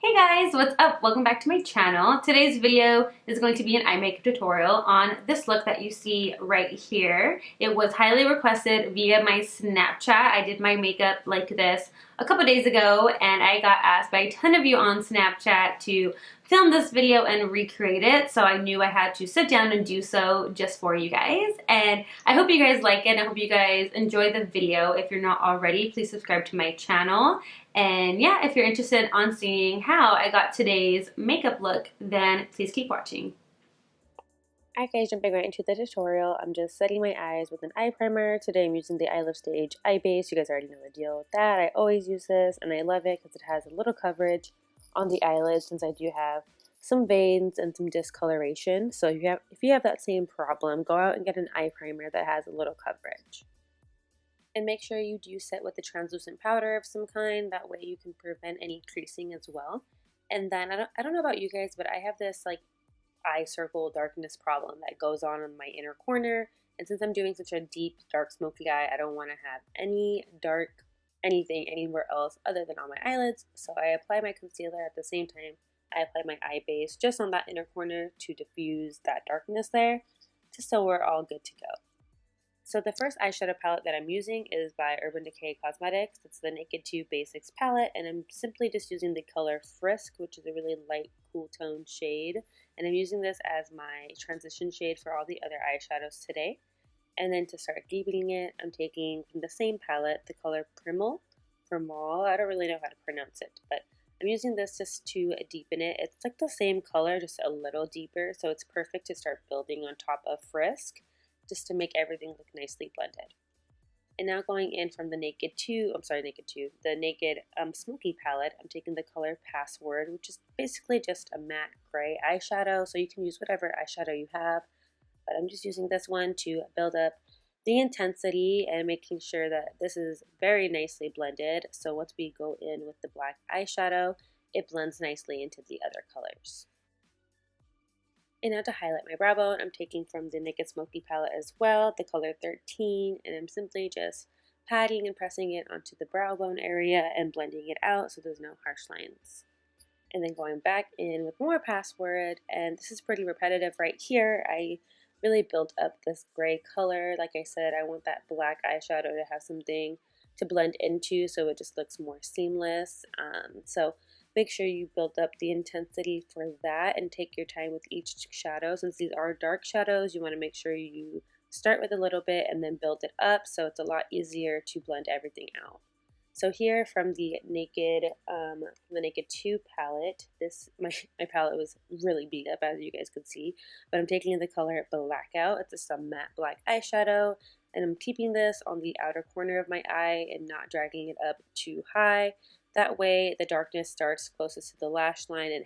Hey guys, what's up? Welcome back to my channel. Today's video is going to be an eye makeup tutorial on this look that you see right here. It was highly requested via my Snapchat. I did my makeup like this a couple days ago and I got asked by a ton of you on Snapchat to film this video and recreate it, so I knew I had to sit down and do so just for you guys. And I hope you guys like it. I hope you guys enjoy the video. If you're not already, please subscribe to my channel. And yeah, if you're interested on seeing how I got today's makeup look, then please keep watching. Alright guys, jumping right into the tutorial. I'm just setting my eyes with an eye primer. Today I'm using the I Love Stage eye base. You guys already know the deal with that. I always use this and I love it because it has a little coverage on the eyelids since I do have some veins and some discoloration. So if you have that same problem, go out and get an eye primer that has a little coverage. And make sure you do set with a translucent powder of some kind. That way you can prevent any creasing as well. And then I don't know about you guys, but I have this like eye circle darkness problem that goes on in my inner corner. And since I'm doing such a deep dark smoky eye, I don't want to have any dark anything anywhere else other than on my eyelids. So I apply my concealer at the same time I apply my eye base just on that inner corner to diffuse that darkness there, just so we're all good to go. So the first eyeshadow palette that I'm using is by Urban Decay Cosmetics. It's the Naked 2 Basics palette, and I'm simply just using the color Frisk, which is a really light, cool tone shade. And I'm using this as my transition shade for all the other eyeshadows today. And then to start deepening it, I'm taking from the same palette the color Primal. I don't really know how to pronounce it, but I'm using this just to deepen it. It's like the same color, just a little deeper, so it's perfect to start building on top of Frisk, just to make everything look nicely blended. And now going in from the Naked Smoky palette, I'm taking the color Password, which is basically just a matte gray eyeshadow, so you can use whatever eyeshadow you have, but I'm just using this one to build up the intensity and making sure that this is very nicely blended. So once we go in with the black eyeshadow, it blends nicely into the other colors. And now to highlight my brow bone, I'm taking from the Naked Smoky palette as well, the color 13, and I'm simply just patting and pressing it onto the brow bone area and blending it out so there's no harsh lines. And then going back in with more Password, and this is pretty repetitive right here. I really built up this gray color. Like I said, I want that black eyeshadow to have something to blend into so it just looks more seamless. So make sure you build up the intensity for that and take your time with each shadow. Since these are dark shadows, you want to make sure you start with a little bit and then build it up so it's a lot easier to blend everything out. So here from the Naked 2 palette, my palette was really beat up as you guys could see, but I'm taking the color Blackout. It's just a matte black eyeshadow, and I'm keeping this on the outer corner of my eye and not dragging it up too high. That way the darkness starts closest to the lash line and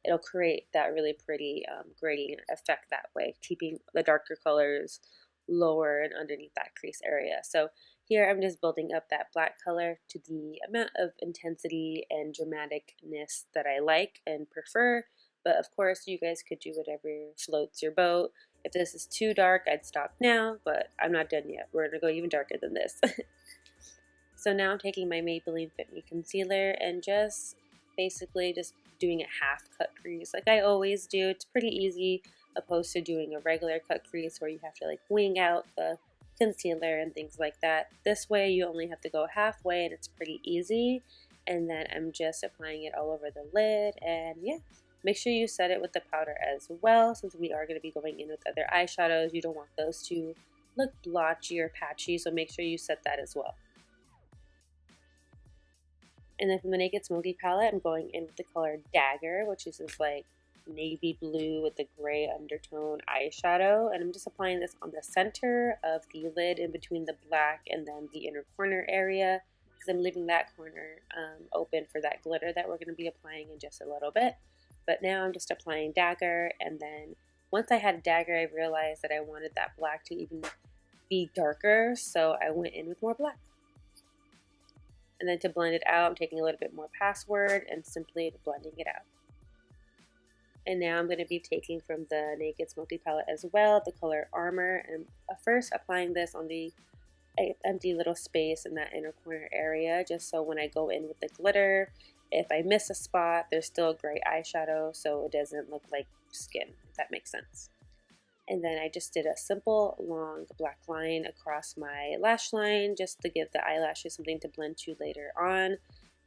it'll create that really pretty gradient effect that way, keeping the darker colors lower and underneath that crease area. So here I'm just building up that black color to the amount of intensity and dramaticness that I like and prefer, but of course you guys could do whatever floats your boat. If this is too dark, I'd stop now, but I'm not done yet. We're going to go even darker than this. So now I'm taking my Maybelline Fit Me Concealer and just basically just doing a half cut crease like I always do. It's pretty easy opposed to doing a regular cut crease where you have to like wing out the concealer and things like that. This way you only have to go halfway and it's pretty easy. And then I'm just applying it all over the lid, and yeah, make sure you set it with the powder as well, since we are going to be going in with other eyeshadows. You don't want those to look blotchy or patchy, so make sure you set that as well. And then from the Naked Smoky palette, I'm going in with the color Dagger, which is this like navy blue with the gray undertone eyeshadow, and I'm just applying this on the center of the lid in between the black and then the inner corner area, because I'm leaving that corner open for that glitter that we're going to be applying in just a little bit. But now I'm just applying Dagger, and then once I had Dagger, I realized that I wanted that black to even be darker, so I went in with more black. And then to blend it out, I'm taking a little bit more Password and simply blending it out. And now I'm going to be taking from the Naked Smoky palette as well, the color Armor, and first applying this on the empty little space in that inner corner area, just so when I go in with the glitter, if I miss a spot, there's still a gray eyeshadow so it doesn't look like skin, if that makes sense. And then I just did a simple long black line across my lash line just to give the eyelashes something to blend to later on.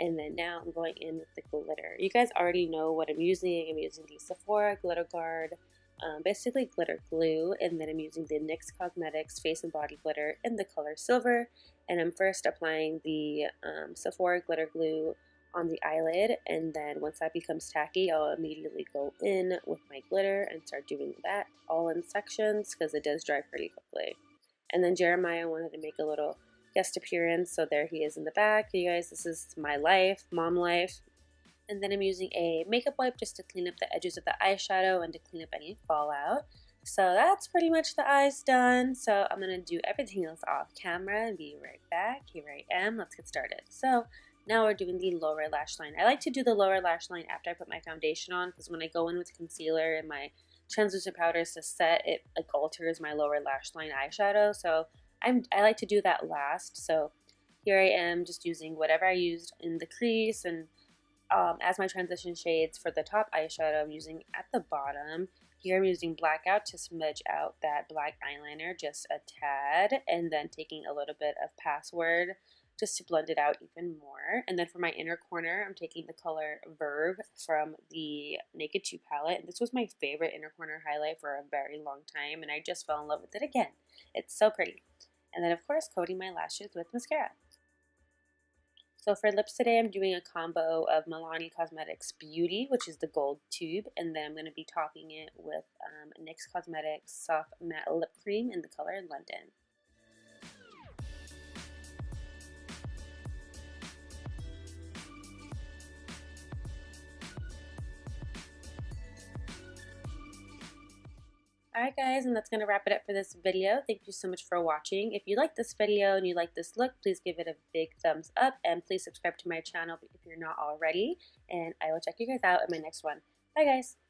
And then now I'm going in with the glitter. You guys already know what I'm using. I'm using the Sephora Glitter Guard, basically glitter glue, and then I'm using the NYX Cosmetics Face and Body Glitter in the color Silver. And I'm first applying the Sephora glitter glue on the eyelid, and then once that becomes tacky, I'll immediately go in with my glitter and start doing that all in sections because it does dry pretty quickly. And then Jeremiah wanted to make a little guest appearance, so there he is in the back. You guys, this is my life, mom life. And then I'm using a makeup wipe just to clean up the edges of the eyeshadow and to clean up any fallout. So that's pretty much the eyes done. So I'm going to do everything else off camera and be right back. Here I am. Let's get started. So now we're doing the lower lash line. I like to do the lower lash line after I put my foundation on because when I go in with concealer and my translucent powders to set, it like alters my lower lash line eyeshadow. So I like to do that last. So here I am just using whatever I used in the crease, and as my transition shades for the top eyeshadow, I'm using at the bottom. Here I'm using blackout to smudge out that black eyeliner just a tad, and then taking a little bit of Password just to blend it out even more. And then for my inner corner, I'm taking the color Verve from the Naked 2 palette. And this was my favorite inner corner highlight for a very long time, and I just fell in love with it again. It's so pretty. And then of course, coating my lashes with mascara. So for lips today, I'm doing a combo of MILANI Cosmetics Beauty, which is the gold tube, and then I'm going to be topping it with NYX Cosmetics Soft Matte Lip Cream in the color London. Alright guys, and that's going to wrap it up for this video. Thank you so much for watching. If you like this video and you like this look, please give it a big thumbs up, and please subscribe to my channel if you're not already, and I will check you guys out in my next one. Bye guys!